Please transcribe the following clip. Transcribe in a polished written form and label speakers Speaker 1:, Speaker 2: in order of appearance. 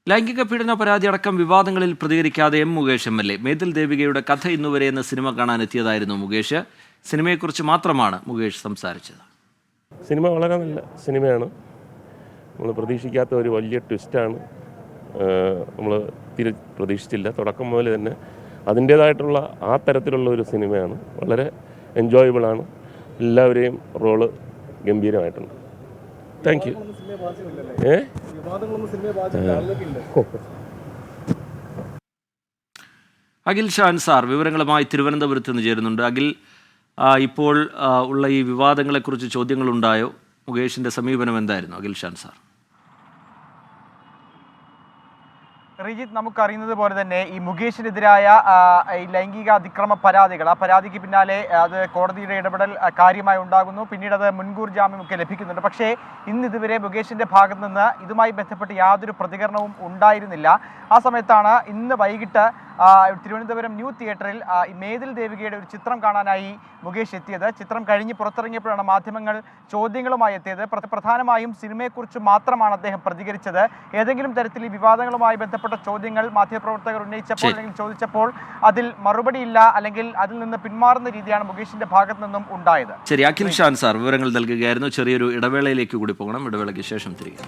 Speaker 1: ലൈംഗിക പീഡന പരാതി അടക്കം വിവാദങ്ങളിൽ പ്രതികരിക്കാതെ എം മുകേഷ് MLA മേതിൽ ദേവികയുടെ കഥ ഇന്നുവരെ എന്ന സിനിമ കാണാനെത്തിയതായിരുന്നു മുകേഷ്. സിനിമയെക്കുറിച്ച് മാത്രമാണ് മുകേഷ് സംസാരിച്ചത്.
Speaker 2: സിനിമ വളരെ നല്ല സിനിമയാണ്. നമ്മൾ പ്രതീക്ഷിക്കാത്ത ഒരു വലിയ ട്വിസ്റ്റാണ്. നമ്മൾ പ്രതീക്ഷിച്ചില്ല. തുടക്കം മുതൽ തന്നെ അതിൻ്റേതായിട്ടുള്ള ആ തരത്തിലുള്ള ഒരു സിനിമയാണ്. വളരെ എൻജോയബിളാണ്. എല്ലാവരെയും റോള് ഗംഭീരമായിട്ടുണ്ട്. Thank you.
Speaker 1: Akhil Shan sir വിവരങ്ങളുമായി തിരുവനന്തപുരത്ത് നിന്ന് ചേരുന്നുണ്ട്. അഖിൽ, ഇപ്പോൾ ഉള്ള ഈ വിവാദങ്ങളെക്കുറിച്ച് ചോദ്യങ്ങളുണ്ടായോ? മുകേഷിൻ്റെ സമീപനം എന്തായിരുന്നു? അഖിൽ ഷാൻ സാർ.
Speaker 3: റിജിത്ത്, നമുക്കറിയുന്നത് പോലെ തന്നെ ഈ മുകേഷിനെതിരായ ഈ ലൈംഗിക അതിക്രമ പരാതികൾ, ആ പരാതിക്ക് പിന്നാലെ അത് കോടതിയുടെ ഇടപെടൽ കാര്യമായി ഉണ്ടാകുന്നു. പിന്നീട് അത് മുൻകൂർ ജാമ്യമൊക്കെ ലഭിക്കുന്നുണ്ട്. പക്ഷേ ഇതുവരെ മുകേഷിൻ്റെ ഭാഗത്ത് നിന്ന് ഇതുമായി ബന്ധപ്പെട്ട് യാതൊരു പ്രതികരണവും ഉണ്ടായിരുന്നില്ല. ആ സമയത്താണ് ഇന്ന് വൈകിട്ട് തിരുവനന്തപുരം ന്യൂ തിയേറ്ററിൽ ഈ മേതിൽ ദേവികയുടെ ഒരു ചിത്രം കാണാനായി മുകേഷ് എത്തിയത്. ചിത്രം കഴിഞ്ഞ് പുറത്തിറങ്ങിയപ്പോഴാണ് മാധ്യമങ്ങൾ ചോദ്യങ്ങളുമായി എത്തിയത്. പ്രധാനമായും സിനിമയെക്കുറിച്ച് മാത്രമാണ് അദ്ദേഹം പ്രതികരിച്ചത്. ഏതെങ്കിലും തരത്തിൽ ഈ വിവാദങ്ങളുമായി ബന്ധപ്പെട്ട ചോദ്യങ്ങൾ മാധ്യമപ്രവർത്തകർ ഉന്നയിച്ചപ്പോൾ അല്ലെങ്കിൽ ചോദിച്ചപ്പോൾ അതിൽ മറുപടിയില്ല, അല്ലെങ്കിൽ അതിൽ നിന്ന് പിന്മാറുന്ന രീതിയാണ് മുകേഷിന്റെ ഭാഗത്ത് നിന്നും ഉണ്ടായത്.
Speaker 1: ശരി, അഖിൽ ഷാൻ സാർ വിവരങ്ങൾ നൽകുകയായിരുന്നു. ചെറിയൊരു ഇടവേളയിലേക്ക് കൂടി പോകണം. ഇടവേളയ്ക്ക് ശേഷം തിരികെ.